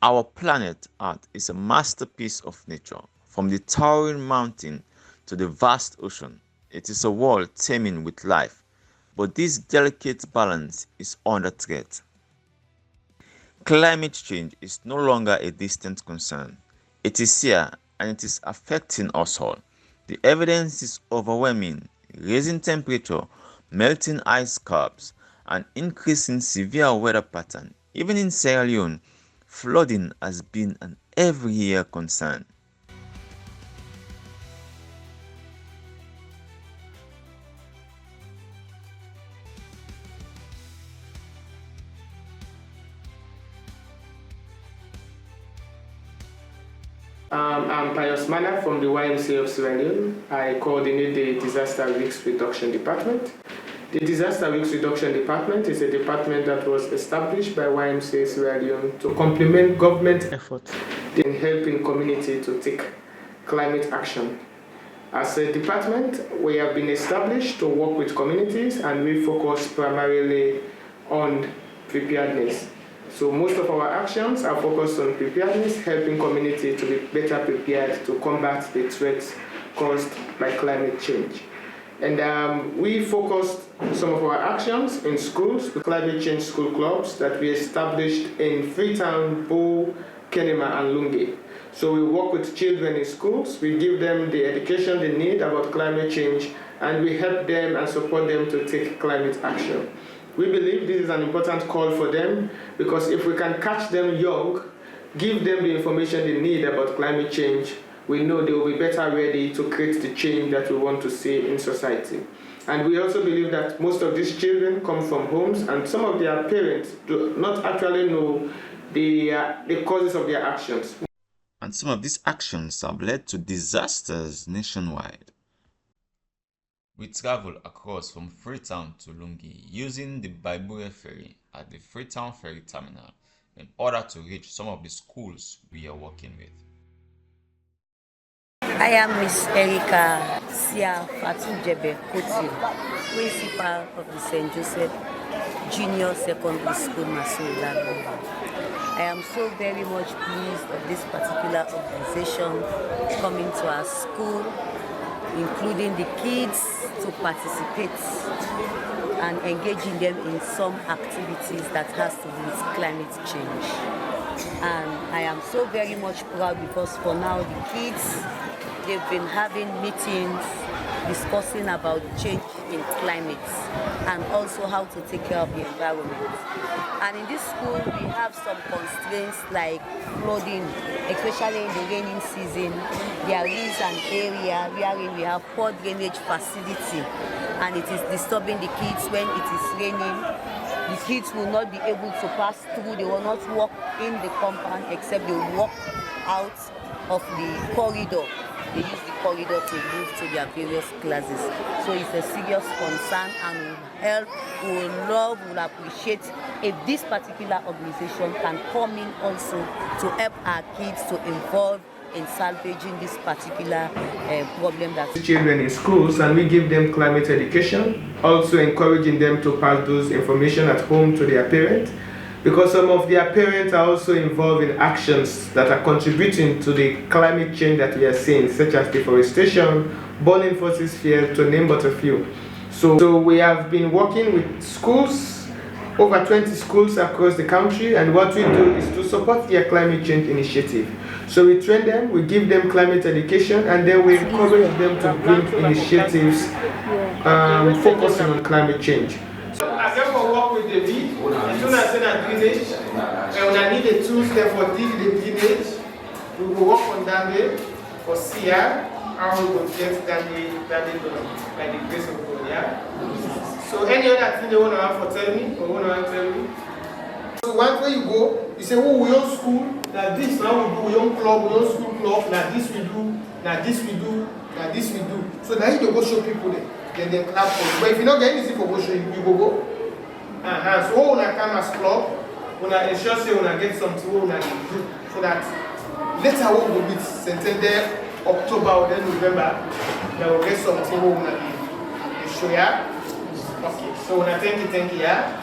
Our planet Earth is a masterpiece of nature. From the towering mountain to the vast ocean, it is a world teeming with life. But this delicate balance is under threat. Climate change is no longer a distant concern. It is here and it is affecting us all. The evidence is overwhelming. Rising temperature, melting ice caps, and increasing severe weather pattern. Even in Sierra Leone, flooding has been an every year concern. I'm Pius Mana from the YMCA of Sierra Leone. I coordinate the Disaster Risk Reduction Department. The Disaster Risk Reduction Department is a department that was established by YMCA Sierra Leone to complement government efforts in helping community to take climate action. As a department, we have been established to work with communities and we focus primarily on preparedness. So most of our actions are focused on preparedness, helping community to be better prepared to combat the threats caused by climate change. And we focused some of our actions in schools, the climate change school clubs that we established in Freetown, Bo, Kenema, and Lungi. So we work with children in schools, we give them the education they need about climate change, and we help them and support them to take climate action. We believe this is an important call for them because if we can catch them young, give them the information they need about climate change, we know they will be better ready to create the change that we want to see in society. And we also believe that most of these children come from homes and some of their parents do not actually know the causes of their actions. And some of these actions have led to disasters nationwide. We travel across from Freetown to Lungi using the Baibure ferry at the Freetown ferry terminal in order to reach some of the schools we are working with. I am Miss Erika Sia Fatujebe Koti, principal of the St. Joseph Junior Secondary School, Masoula. I am so very much pleased of this particular organization coming to our school, including the kids to participate and engaging them in some activities that has to do with climate change. And I am so very much proud because for now the kids, they've been having meetings discussing about change in climate and also how to take care of the environment. And in this school, we have some constraints like flooding, especially in the raining season. There is an area wherein we have poor drainage facility and it is disturbing the kids when it is raining. The kids will not be able to pass through, they will not walk in the compound except they will walk out of the corridor. They use the corridor to move to their various classes. So it's a serious concern and will help, will love, will appreciate if this particular organization can come in also to help our kids to involve in salvaging this particular problem that children in schools, and we give them climate education, also encouraging them to pass those information at home to their parents, because some of their parents are also involved in actions that are contributing to the climate change that we are seeing, such as deforestation, burning fossil fuel, to name but a few. So we have been working with schools, over 20 schools across the country, and what we do is to support their climate change initiative. So we train them, we give them climate education, and then we encourage them to bring initiatives focusing on climate change. So as I work with the lead, as soon as I send a drainage, and when I need a two-step for dig the drainage, we will work on that day for CR, how we will get that day done by the grace of God. Yeah? So any other thing they want to have for tell me, or want to tell me? So once when you go, you say, oh, we own school, now this now we do, we own club, we own school club, now this we do, now this we do, now this we do. So now you go show people there, then they clap for you. But if you don't get anything for go show you, you go. So when I come as club, when I ensure say when I get something, when I do, so that later when we meet, September, October, or then November, then we'll get something when I show you. Okay, so when I thank you, yeah.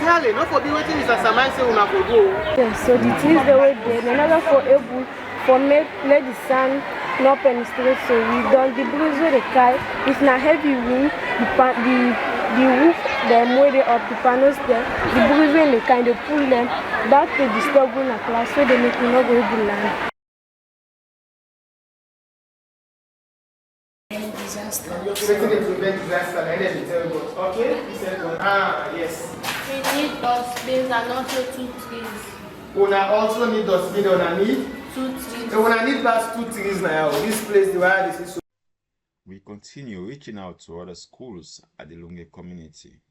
entirely. Not for be waiting Mr. Samai say una go go. Yes, so the trees they were there. In order for able for make let the sun not penetrate, so we done the breeze with the car. If not heavy wind, the roof, the way up the panels there, the breeze when they kind of pull them, that they disturb in a class, so they make you not go able land. Disaster. You're to prevent disaster, and then you tell God, okay? He said, yes. We need dustbins and also 2 trees. Una also need dustbin, una need 2 trees. Una need past 2 trees now. This place, the way this is so. We continue reaching out to other schools at the Lunge community.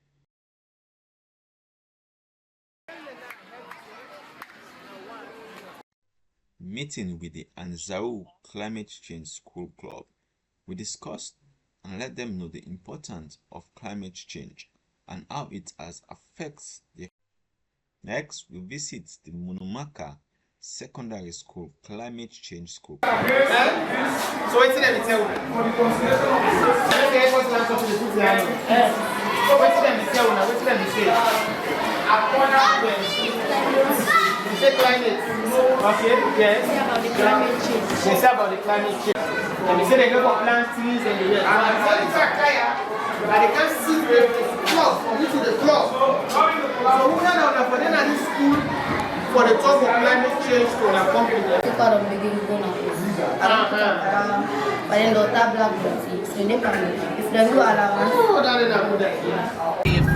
Meeting with the Anzau Climate Change School Club, we discussed and let them know the importance of climate change and how it has affects the. Next, we visit the Munumaka Secondary School Climate Change School. So what's let me tell you? What's let me say? You say climate. Okay, yes. They say about the climate change. And they say they go for plant trees and the rest. And they can't see the club, into the club. So who are for them at this school for the talk of climate change to an accompaniment? Part of beginning going on. But then the black body, so they can if they do allow. Oh, that is a good idea.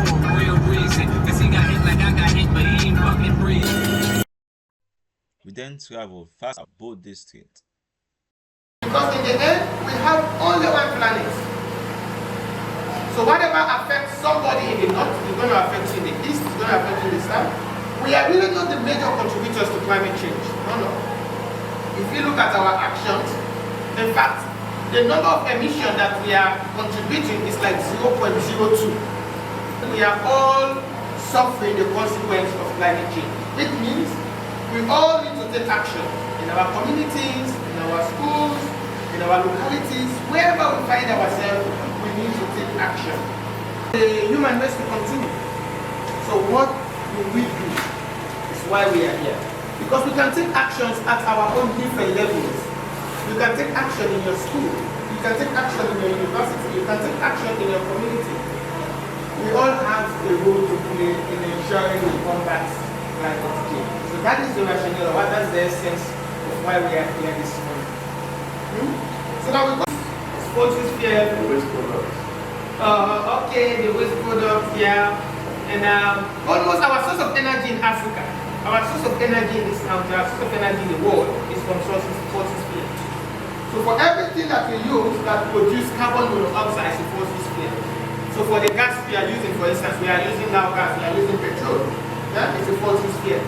For a real reason, cause he got hit like I got hit, but he ain't fucking breathe. We then travel fast about this street. Because in the end, we have only one planet. So whatever affects somebody in the north is going to affect you in the east, is going to affect you in the south. We are really not the major contributors to climate change. No. If you look at our actions, in fact, the number of emissions that we are contributing is like 0.02. We are all suffering the consequence of climate change. It means we all need to take action in our communities, in our schools, in our localities, wherever we find ourselves, we need to take action. The human race will continue. So what do we do? Is why we are here. Because we can take actions at our own different levels. You can take action in your school. You can take action in your university. You can take action in your community. We all have a role to play in ensuring we combat climate change. So that is the rationale, or that's the essence of why we are here this morning. So now we go to photosphere. The waste products. Okay, the waste products, yeah. And almost our source of energy in Africa, our source of energy in this country, our source of energy in the world is from photosphere. So for everything that we use that produce carbon monoxide is a photosphere. So for the gas we are using, for instance, we are using now gas, we are using petrol. Yeah? It's a photosphere.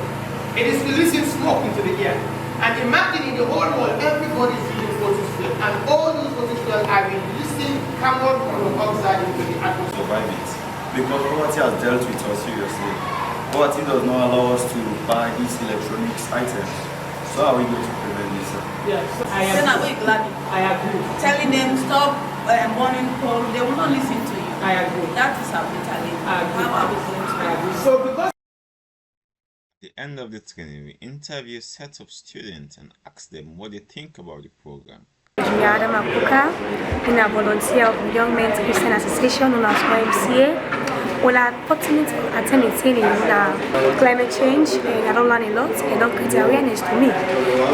It is releasing smoke into the air. And imagine in the whole world, everybody is using photosphere. And all those photospheres are releasing carbon monoxide into the atmosphere. Survive it. Because poverty has dealt with us seriously. Poverty does not allow us to buy these electronics items. So how are we going to prevent this? Yes. I agree. Telling them stop burning coal, they will not listen to you. I agree. That is our mentality. How are we going to agree? So because At the end of the training, we interview a set of students and ask them what they think about the program. Adam Apuka, in a volunteer of the Young Men's Christian Association known as YMCA. Well, I fortunate to attend a training on climate change, and I don't learn a lot, and don't create awareness to me.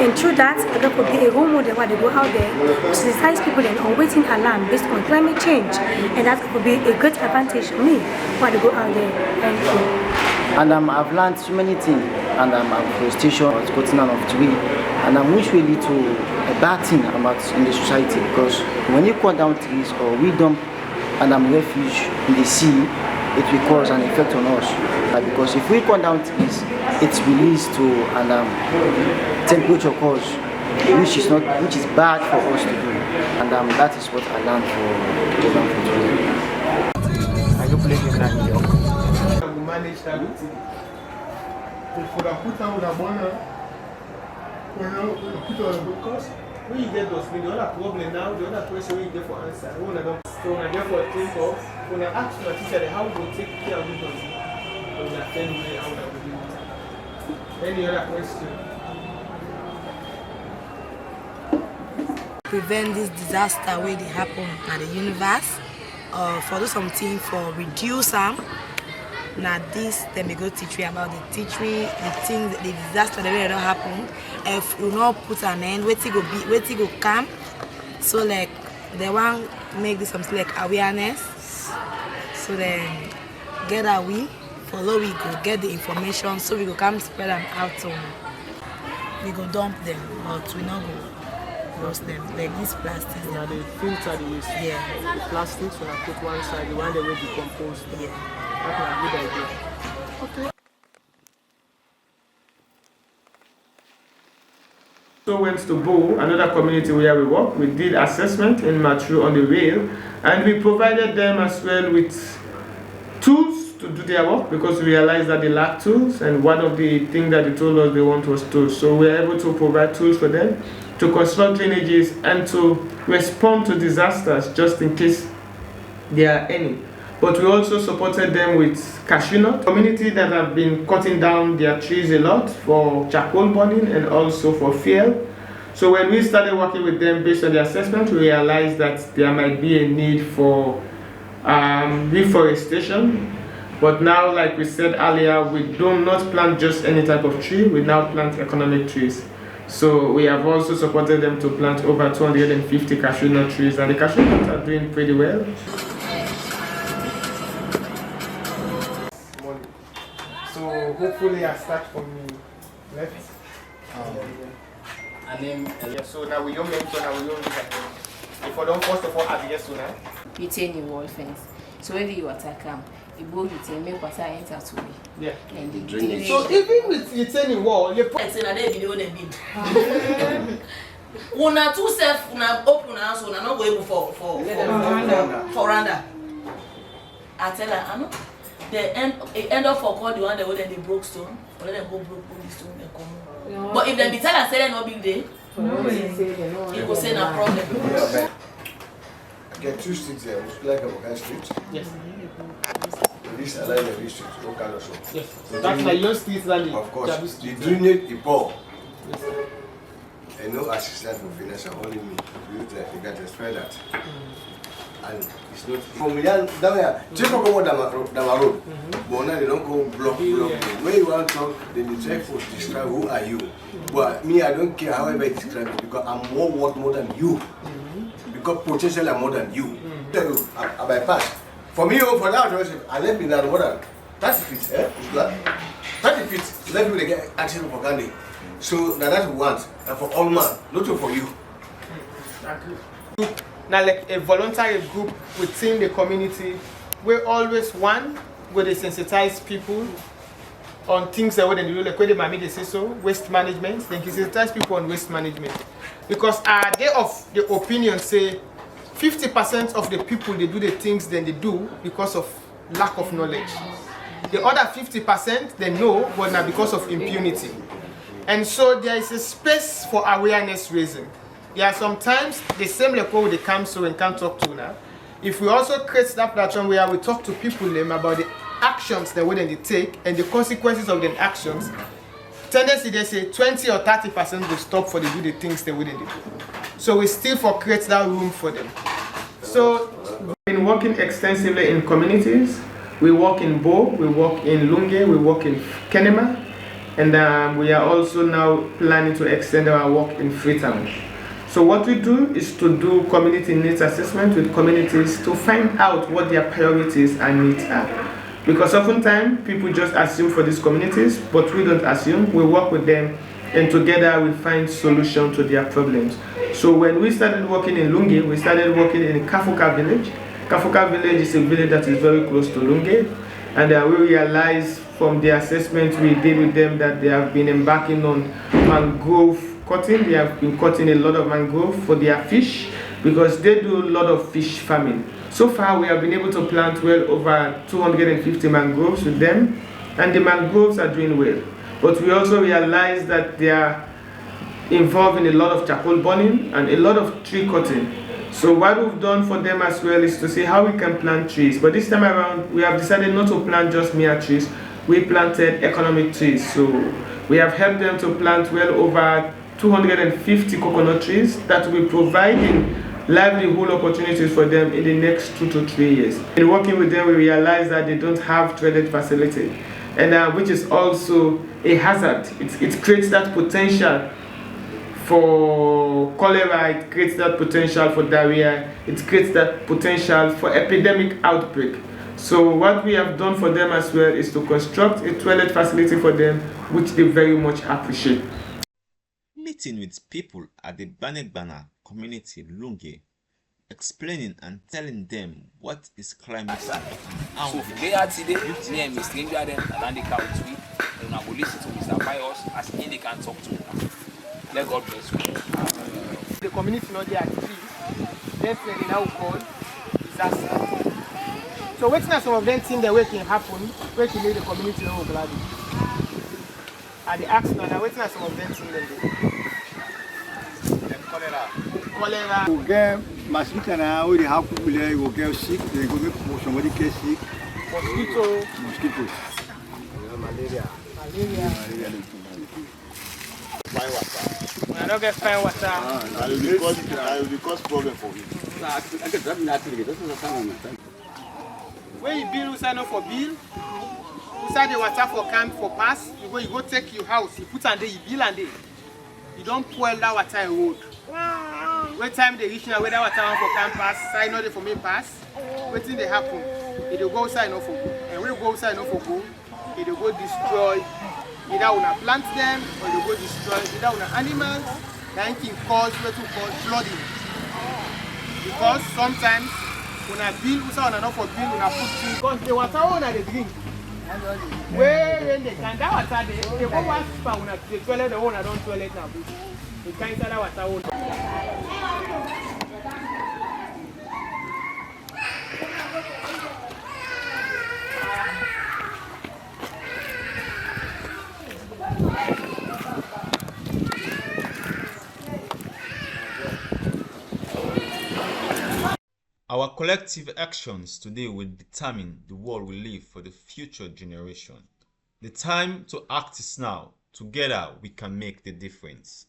And through that, I got to be a role model where they go out there to sensitize people then on waiting alarm based on climate change, and that could be a great advantage for me when they go out there. Thank you. And I've learned so many things, and I'm forestation, I was cutting down of tree, and which will lead to a bad thing about in the society, because when you cut down trees or we dump refuge in the sea, it will cause an effect on us. Because if we cut down trees, it's released to temperature cause, which is bad for us to do, and that is what I learned for today. I don't believe in New York. we manage that routine. For the put on the banner, put on the because when you get those, the other problem now, the other question when you get for answer, when I don't, so when I get for think of, when I ask your teacher how we take care of it, Any other question? Prevent this disaster where they happen at the universe, for do something for reduce them. Now this then we go teach you about the things, the disaster that will not happen. If you not put an end, where to go come. So like they want make this something like awareness. So then get away, follow we go get the information, so we go come spread them out. We go dump them, but we not go roast them like this plastic. Yeah, they filter the waste. Yeah. The plastics when I put one side, the one that will decompose. Yeah. That's a good idea. Okay. So went to Bo, another community where we work. We did assessment in Matru on the rail, and we provided them as well with tools to do their work because we realized that they lack tools, and one of the things that they told us they want was tools. So we were able to provide tools for them to construct drainages and to respond to disasters just in case there are any. But we also supported them with cashew nut, community that have been cutting down their trees a lot for charcoal burning and also for fuel. So when we started working with them based on the assessment, we realized that there might be a need for reforestation. But now, like we said earlier, we do not plant just any type of tree, we now plant economic trees. So we have also supported them to plant over 250 cashew nut trees, and the cashew nuts are doing pretty well. So hopefully I start from the left. And then Yeah, so now we don't mention, now we don't look at them. If I don't first of all add yes to now. You turn your wall fence. So when you attack them, you go you turn make water enter to me. Yeah. And the Drainage. So even with retaining wall, you put It's in a day video they bid. Una two self una open house una not go able for randa. I tell her, I know. The end up for call the one that when they broke stone, or let them go broke the stone they come. No. But if they be tell and say no big day, it will say no problem. I get two streets here, which like a Bokan street. yes. This align every street, local also. Yes. So that's like your street rally. Of course, Jabi the Street. drainage is poor. Yes. And no assistance from financial, only me. You got to spread that. And it's not from down here. Check out what Dama road. But now they don't go block. When you want to talk, then you try to describe who are you. But me, I don't care how I describe it because I'm worth more than you. Because potentially I'm more than you. Tell you, I bypass. For me, for that, I left me that more than 30 feet. It's black. 30 feet. Let me get accident for Gandhi. So now that's what we want. And for all man, not for you. Now, like a voluntary group within the community, we always one where they sensitize people on things that when they do, like when they say so, waste management. Then sensitize people on waste management, because they of the opinion say 50% of the people they do the things then they do because of lack of knowledge. The other 50% they know, but not because of impunity. And so there is a space for awareness raising. There are sometimes the same level they come so and can't talk to now. If we also create that platform where we talk to people about the actions that they take and the consequences of their actions, tendency they say 20 or 30% will stop for they do the things they wouldn't do. So we still for create that room for them. So we've been working extensively in communities. We work in Bo, we work in Lunge, we work in Kenema, and we are also now planning to extend our work in Freetown. So what we do is to do community needs assessment with communities to find out what their priorities and needs are. Because oftentimes people just assume for these communities, but we don't assume. We work with them, and together we find solutions to their problems. So when we started working in Lunge, we started working in Kafuka village. Kafuka village is a village that is very close to Lunge, and we realized from the assessment we did with them that they have been embarking on mangrove cutting. They have been cutting a lot of mangrove for their fish because they do a lot of fish farming. So far we have been able to plant well over 250 mangroves with them, and the mangroves are doing well. But we also realize that they are involved in a lot of charcoal burning and a lot of tree cutting. So what we've done for them as well is to see how we can plant trees. But this time around we have decided not to plant just mere trees, we planted economic trees. So we have helped them to plant well over 250 coconut trees that will be providing livelihood opportunities for them in the next 2 to 3 years. In working with them, we realized that they don't have toilet facility, and which is also a hazard. It creates that potential for cholera, it creates that potential for diarrhea, it creates that potential for epidemic outbreak. So what we have done for them as well is to construct a toilet facility for them, which they very much appreciate. Meeting with people at the Banegbana community Lunge, explaining and telling them what is climate change and how so they are today, me and Mr. Stranger then and they can tweet and I will listen to Mr. Bios as he they can talk to him. Let God bless you. The community not there at trees, then they now call disaster. So waiting at some of them things that way can happen, where to make the community know gladly. And the action and waiting at some of them things that cholera. You get mosquito now, we have people there, you get sick, they go make somebody get sick. Mosquitoes. Malaria. Fine water. When I don't get fine water, I will cause problem for me. when you bill, you sign up for bill, you sign the water for camp for pass, you go take your house, you put on there, you bill and there. You don't pour that water in road. When time they reach now, where that water for camp pass, sign up for me pass, waiting they happen. It will go sign up for go. And when you go sign up for go, it will go destroy. Either una plant them or you go destroy either una animals that can cause what we call flooding. Because sometimes when I build, we say not for build, when I put things because the water una they drink. When they can that water they go wash for una the toilet the owner don't toilet now. They can't that water owner. Our collective actions today will determine the world we live for the future generation. The time to act is now. Together we can make the difference.